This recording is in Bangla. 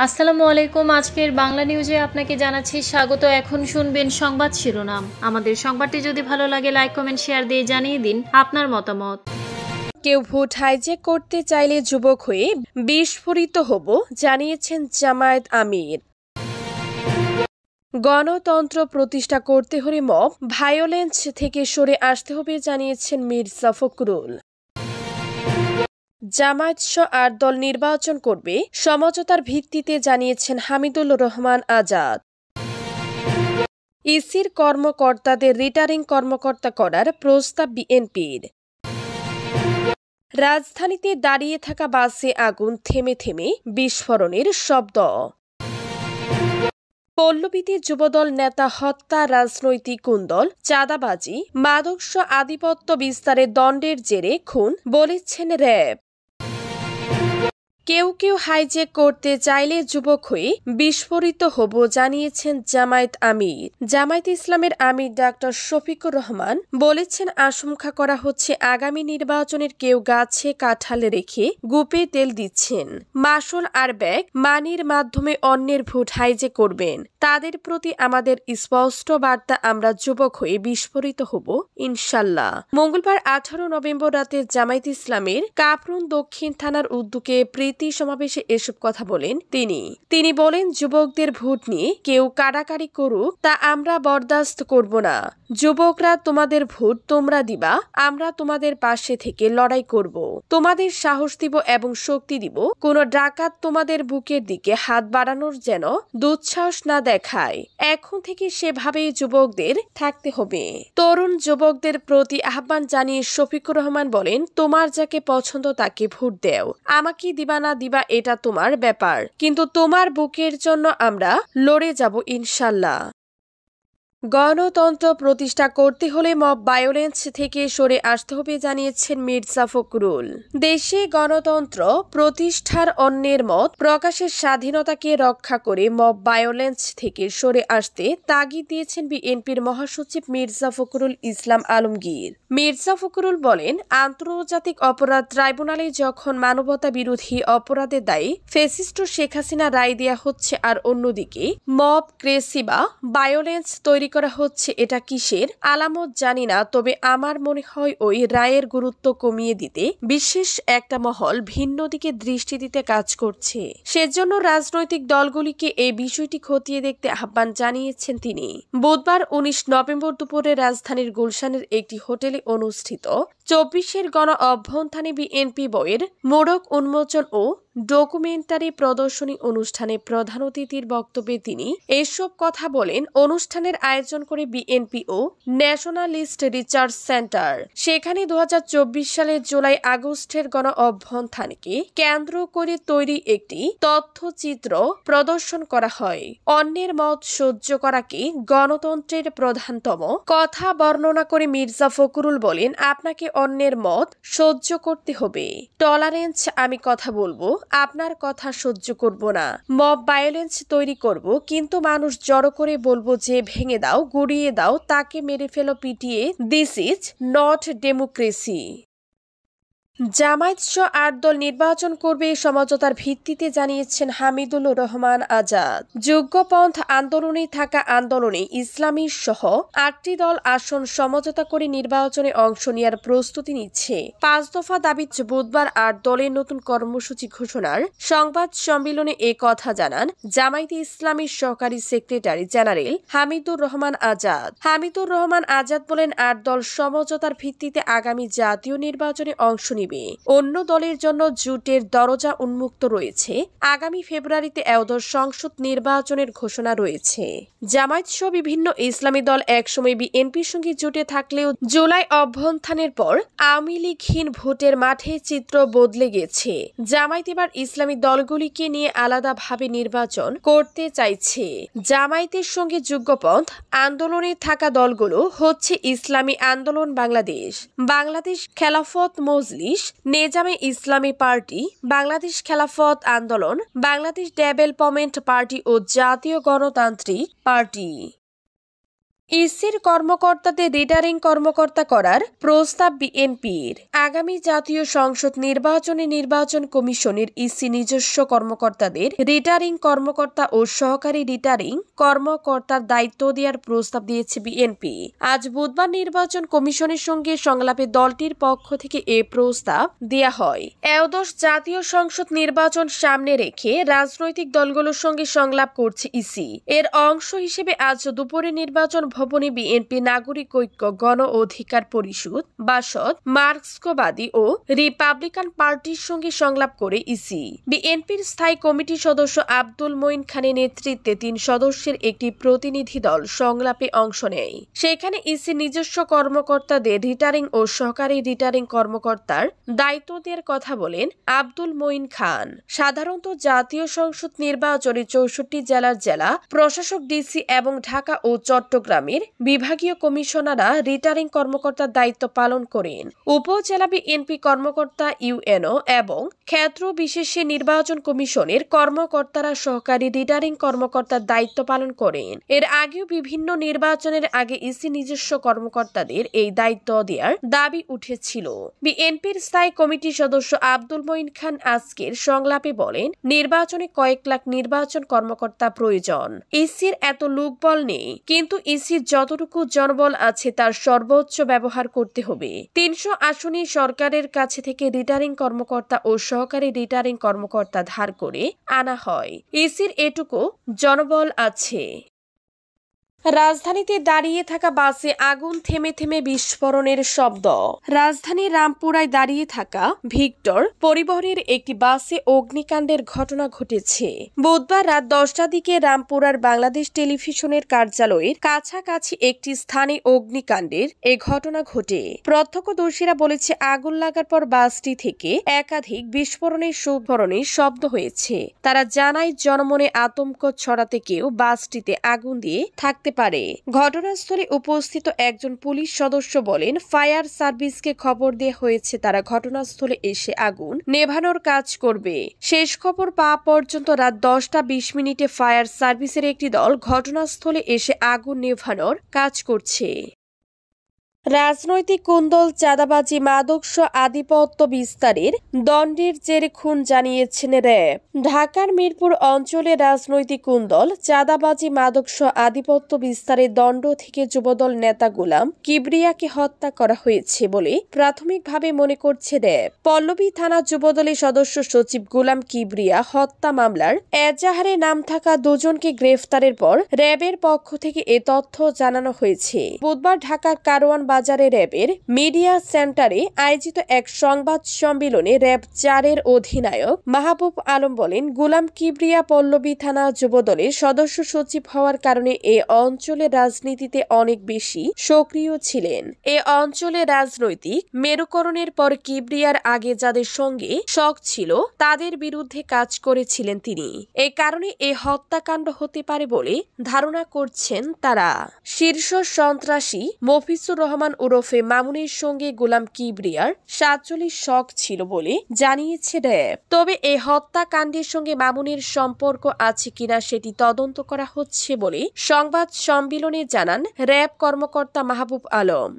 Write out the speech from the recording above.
আসসালামু আলাইকুম। আজকের বাংলা নিউজে আপনাকে জানাচ্ছি স্বাগত। এখন শুনবেন সংবাদ শিরোনাম। আমাদের সংবাদটি যদি ভালো লাগে লাইক কমেন্ট শেয়ার দিয়ে জানিয়ে দিন আপনার মতামত। কেউ ভোট হাইজ্যাক করতে চাইলে যুবক হয়ে বিস্ফোরিত হব, জানিয়েছেন জামায়াত আমির। গণতন্ত্র প্রতিষ্ঠা করতে হলে মব ভায়োলেন্স থেকে সরে আসতে হবে, জানিয়েছেন মির্জা ফখরুল। জামায়াত সহ ৮ দল নির্বাচন করবে সমঝোতার ভিত্তিতে, জানিয়েছেন হামিদুর রহমান আজাদ। ইসির কর্মকর্তাদের রিটার্নিং কর্মকর্তা করার প্রস্তাব বিএনপির। রাজধানীতে দাঁড়িয়ে থাকা বাসে আগুন, থেমে থেমে বিস্ফোরণের শব্দ। পল্লবীতে যুবদল নেতা হত্যা, রাজনৈতিক কুন্দল, চাঁদাবাজি, মাদকসহ আধিপত্য বিস্তারের দণ্ডের জেরে খুন, বলেছেন র্যাব। কেউ কেউ হাইজ্যাক করতে চাইলে যুবক হয়ে বিস্ফোরিত হব, জানিয়েছেন জামায়াত আমির। জামায়াত ইসলামের আমির ডাক্তার শফিকুর রহমান বলেছেন, আশঙ্কা করা হচ্ছে আগামী নির্বাচনের কেউ গাছে কাঁঠাল রেখে গুপে তেল দিচ্ছেন, মাসুল আর ব্যাগ মানির মাধ্যমে অন্যের ভোট হাইজ্যাক করবেন। তাদের প্রতি আমাদের স্পষ্ট বার্তা, আমরা যুবক হয়ে বিস্ফোরিত হব ইনশাল্লাহ। মঙ্গলবার 18 নভেম্বর রাতে জামায়াত ইসলামের কাপরুন দক্ষিণ থানার উদ্যোগে প্রীতি সমাবেশে এসব কথা বলেন তিনি বলেন, যুবকদের ভোট নিয়ে কেউ কাড়াকাড়ি করুক, তা আমরা বরদাস্ত করব না। যুবকরা, তোমাদের ভোট তোমরা দিবা, আমরা তোমাদের পাশে থেকে লড়াই করব, তোমাদের সাহস দিব এবং শক্তি দিব। কোন ডাকাত তোমাদের বুকের দিকে হাত বাড়ানোর যেন দুঃসাহস না দেখায়। এখন থেকে সেভাবেই যুবকদের থাকতে হবে। তরুণ যুবকদের প্রতি আহ্বান জানিয়ে শফিকুর রহমান বলেন, তোমার যাকে পছন্দ তাকে ভোট দেও, আমাকে দিবা না দিবা এটা তোমার ব্যাপার, কিন্তু তোমার বুকের জন্য আমরা লড়ে যাব ইনশাল্লাহ। গণতন্ত্র প্রতিষ্ঠা করতে হলে মব ভায়োলেন্স থেকে সরে আসতে হবে, জানিয়েছেন মির্জা ফখরুল। দেশে গণতন্ত্র প্রতিষ্ঠার অন্যের মত প্রকাশের স্বাধীনতাকে রক্ষা করে মব ভায়োলেন্স থেকে সরে আসতে তাগিদ দিয়েছেন বিএনপির মহাসচিব মির্জা ফখরুল ইসলাম আলমগীর। মির্জা ফখরুল বলেন, আন্তর্জাতিক অপরাধ ট্রাইব্যুনালে যখন মানবতা বিরোধী অপরাধের দায়ে ফ্যাসিস্ট শেখ হাসিনা রায় দেয়া হচ্ছে, আর অন্যদিকে মব ক্রেসি বা ভায়োলেন্স তৈরি করা হচ্ছে, এটা কিসের আলামত জানি না, তবে আমার মনে হয় ওই রায়ের গুরুত্ব কমিয়ে দিতে বিশেষ একটা মহল ভিন্ন দিকে দৃষ্টি দিতে কাজ করছে। সেজন্য রাজনৈতিক দলগুলিকে এই বিষয়টি খতিয়ে দেখতে আহ্বান জানিয়েছেন তিনি। বুধবার 19 নভেম্বর দুপুরে রাজধানীর গুলশানের একটি হোটেলে অনুষ্ঠিত 24-এর গণ অভ্যুত্থানে বিএনপি বইয়ের মোড়ক উন্মোচন ও ডকুমেন্টারি প্রদর্শনী অনুষ্ঠানে প্রধান অতিথির বক্তব্যে তিনি এসব কথা বলেন। অনুষ্ঠানের আয়োজন করে বিএনপি ও ন্যাশনালিস্ট রিসার্চ সেন্টার। সেখানে 2024 সালের জুলাই আগস্টের গণ অভ্যুত্থানকে কেন্দ্র করে তৈরি একটি তথ্যচিত্র প্রদর্শন করা হয়। অন্যের মত সহ্য করাকে গণতন্ত্রের প্রধানতম কথা বর্ণনা করে মির্জা ফখরুল বলেন, আপনাকে অন্যের মত সহ্য করতে হবে। টলারেন্স, আমি কথা বলবো, আপনার কথা সহ্য করব না। মব ভায়োলেন্স তৈরি করব, কিন্তু মানুষ জড়ো করে বলবো যে ভেঙে দাও, গুড়িয়ে দাও, তাকে মেরে ফেলো, পিটিয়ে। This is not democracy. Jamaat সহ ৮ দল নির্বাচন করবে সমঝোতার ভিত্তিতে, জানিয়েছেন হামিদুর রহমান আজাদ। যুগপন্থ আন্দোলনে থাকা আন্দোলনে ইসলামী সহ ৮টি দল আসন সমঝোতা করে নির্বাচনে অংশ নেওয়ার প্রস্তুতি নিচ্ছে। ৫ দফা দাবিতে বুধবার ৮ দলের নতুন কর্মসূচি ঘোষণার সংবাদ সম্মেলনে এ কথা জানান জামায়াতে ইসলামীর সহকারী সেক্রেটারি জেনারেল হামিদুর রহমান আজাদ। হামিদুর রহমান আজাদ বলেন, ৮ দল সমঝোতার ভিত্তিতে আগামী জাতীয় নির্বাচনে অংশ নেবে। অন্য দলের জন্য জোটের দরজা উন্মুক্ত রয়েছে। আগামী ফেব্রুয়ারিতে একাদশ সংসদ নির্বাচনের ঘোষণা রয়েছে। জামায়াত সহ বিভিন্ন ইসলামী দল একসময় বিএনপির সঙ্গে জোটে থাকলেও জুলাই অভ্যুত্থানের পর আওয়ামী লীগহীন ভোটের মাঠে চিত্র বদলে গেছে। জামায়াত এবার ইসলামী দলগুলিকে নিয়ে আলাদাভাবে নির্বাচন করতে চাইছে। জামায়াতের সঙ্গে যুগপন্থ আন্দোলনে থাকা দলগুলো হচ্ছে ইসলামী আন্দোলন বাংলাদেশ, বাংলাদেশ খেলাফত মজলিস, নেজামে ইসলামী পার্টি, বাংলাদেশ খেলাফত আন্দোলন, বাংলাদেশ ডেভেলপমেন্ট পার্টি ও জাতীয় গণতান্ত্রিক পার্টি। ইসির কর্মকর্তাদের রিটার্নিং কর্মকর্তা করার প্রস্তাব বিএনপির। আগামী জাতীয় সংসদ নির্বাচনে নির্বাচন কমিশনের ইসি নিজস্ব কর্মকর্তাদের রিটার্নিং কর্মকর্তা ও সহকারী রিটার্নিং কর্মকর্তার দায়িত্ব দেওয়ার প্রস্তাব দিয়েছে বিএনপি। আজ বুধবার নির্বাচন কমিশনের সঙ্গে সংলাপে দলটির পক্ষ থেকে এ প্রস্তাব দেয়া হয়। একাদশ জাতীয় সংসদ নির্বাচন সামনে রেখে রাজনৈতিক দলগুলোর সঙ্গে সংলাপ করছে ইসি। এর অংশ হিসেবে আজ দুপুরে নির্বাচন ভবনে বিএনপি, নাগরিক ঐক্য, গণ অধিকার পরিষদ, বাসদ, মার্ক্সবাদী ও রিপাবলিকান পার্টির সঙ্গে সংলাপ করে ইসি। বিএনপির স্থায়ী কমিটির সদস্য আব্দুল মঈন খানের নেতৃত্বে ৩ সদস্যের একটি প্রতিনিধি দল সংলাপে অংশ নেয়। সেখানে ইসি নিজস্ব কর্মকর্তাদের রিটার্নিং ও সহকারী রিটার্নিং কর্মকর্তার দায়িত্ব দেওয়ার কথা বলেন আব্দুল মঈন খান। সাধারণত জাতীয় সংসদ নির্বাচনে ৬৪ জেলার জেলা প্রশাসক, ডিসি এবং ঢাকা ও চট্টগ্রামের বিভাগীয় কমিশনাররা রিটার্নিং কর্মকর্তার দায়িত্ব পালন করেন। উপজেলা বিএনপি কর্মকর্তা, ইউএনও এবং ক্ষেত্র বিশেষে নির্বাচন কমিশনের কর্মকর্তারা সহকারী রিটার্নিং কর্মকর্তার দায়িত্ব পালন করেন। এর আগেও বিভিন্ন নির্বাচনের আগে ইসি নিজস্ব কর্মকর্তাদের এই দায়িত্ব দেওয়ার দাবি উঠেছিল। বিএনপির স্থায়ী কমিটির সদস্য আব্দুল মঈন খান আজকের সংলাপে বলেন, নির্বাচনে কয়েক লাখ নির্বাচন কর্মকর্তা প্রয়োজন। ইসির এত লোকবল নেই, কিন্তু ইসির যতটুকু জনবল আছে তার সর্বোচ্চ ব্যবহার করতে হবে। ৩০০ আসনে সরকারের কাছে থেকে রিটার্নিং কর্মকর্তা ও সহকারী রিটার্নিং কর্মকর্তা ধার করে আনা হয়। ইসির এটুকু জনবল আছে। রাজধানীতে দাঁড়িয়ে থাকা বাসে আগুন, থেমে থেমে বিস্ফোরণের শব্দ। রাজধানীর রামপুরায় দাঁড়িয়ে থাকা ভিক্টর পরিবহনের একটি বাসে অগ্নিকাণ্ডের ঘটনা ঘটেছে। বুধবার রাত 10টার দিকে রামপুরার বাংলাদেশ টেলিভিশনের কার্যালয়ের কাছাকাছি একটি স্থানে অগ্নিকাণ্ডের এ ঘটনা ঘটে। প্রত্যক্ষদর্শীরা বলেছে, আগুন লাগার পর বাসটি থেকে একাধিক বিস্ফোরণের শব্দ হয়েছে। তারা জানায়, জনমনে আতঙ্ক ছড়াতে কেউ বাসটিতে আগুন দিয়ে থাকতে পারে। ঘটনাস্থলে উপস্থিত একজন পুলিশ সদস্য বলেন, ফায়ার সার্ভিসকে খবর দেওয়া হয়েছে, তারা ঘটনাস্থলে এসে আগুন নেভানোর কাজ করবে। শেষ খবর পাওয়া পর্যন্ত রাত 10টা 20 মিনিটে ফায়ার সার্ভিসের একটি দল ঘটনাস্থলে এসে আগুন নেভানোর কাজ করছে। রাজনৈতিক কুন্দল, চাঁদাবাজি, মাদকস আধিপত্য বিস্তারের দণ্ডের জেরে খুন জানিয়েছেন র্যাব। ঢাকার মিরপুর অঞ্চলে রাজনৈতিক কুন্দল, চাঁদাবাজি, মাদকস আধিপত্য বিস্তারের দণ্ড থেকে যুবদল নেতা গোলাম কিবরিয়াকে হত্যা করা হয়েছে বলে প্রাথমিকভাবে মনে করছে র্যাব। পল্লবী থানা যুবদলের সদস্য সচিব গোলাম কিবরিয়া হত্যা মামলার এজাহারে নাম থাকা 2জনকে গ্রেফতারের পর র্যাবের পক্ষ থেকে এ তথ্য জানানো হয়েছে। বুধবার ঢাকার কারওয়ান বাজারে র্যাবের মিডিয়া সেন্টারে আয়োজিত এক সংবাদ সম্মেলনে র্যাব 4-এর অধিনায়ক মাহবুব আলম বলেন, গোলাম কিবরিয়া পল্লবী থানা যুবদলের সদস্য সচিব হওয়ার কারণে এ অঞ্চলের রাজনীতিতে অনেক বেশি সক্রিয় ছিলেন। এ অঞ্চলে রাজনৈতিক মেরুকরণের পর কিবরিয়ার আগে যাদের সঙ্গে শখ ছিল তাদের বিরুদ্ধে কাজ করেছিলেন তিনি। এ কারণে এ হত্যাকাণ্ড হতে পারে বলে ধারণা করছেন তারা। শীর্ষ সন্ত্রাসী মফিজুর রহমান ওরফে মামুনের সঙ্গে গোলাম কিবরিয়ার 47 শখ ছিল বলে জানিয়েছে র্যাব। তবে এই হত্যাকাণ্ডের সঙ্গে মামুনের সম্পর্ক আছে কিনা সেটি তদন্ত করা হচ্ছে বলে সংবাদ সম্মেলনে জানান র্যাব কর্মকর্তা মাহবুব আলম।